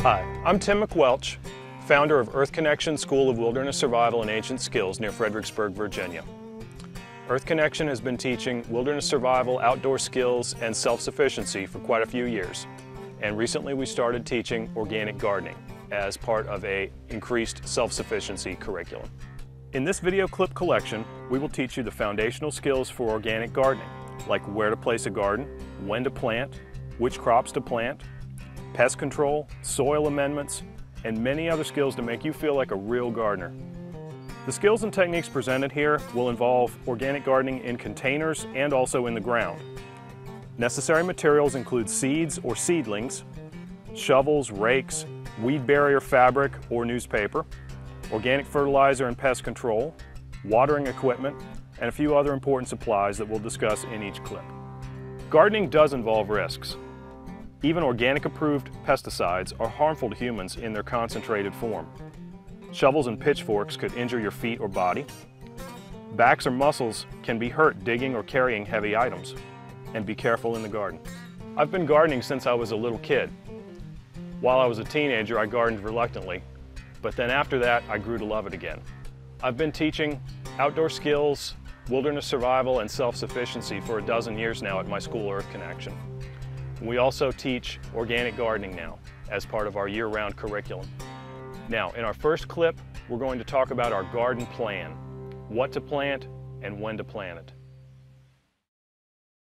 Hi, I'm Tim McWelch, founder of Earth Connection School of Wilderness Survival and Ancient Skills near Fredericksburg, Virginia. Earth Connection has been teaching wilderness survival, outdoor skills, and self-sufficiency for quite a few years. And recently we started teaching organic gardening as part of an increased self-sufficiency curriculum. In this video clip collection, we will teach you the foundational skills for organic gardening, like where to place a garden, when to plant, which crops to plant, pest control, soil amendments, and many other skills to make you feel like a real gardener. The skills and techniques presented here will involve organic gardening in containers and also in the ground. Necessary materials include seeds or seedlings, shovels, rakes, weed barrier fabric or newspaper, organic fertilizer and pest control, watering equipment, and a few other important supplies that we'll discuss in each clip. Gardening does involve risks. Even organic approved pesticides are harmful to humans in their concentrated form. Shovels and pitchforks could injure your feet or body. Backs or muscles can be hurt digging or carrying heavy items. And be careful in the garden. I've been gardening since I was a little kid. While I was a teenager, I gardened reluctantly, but then after that, I grew to love it again. I've been teaching outdoor skills, wilderness survival, and self-sufficiency for a dozen years now at my school, Earth Connection. We also teach organic gardening now as part of our year-round curriculum. Now, in our first clip, we're going to talk about our garden plan, what to plant and when to plant it.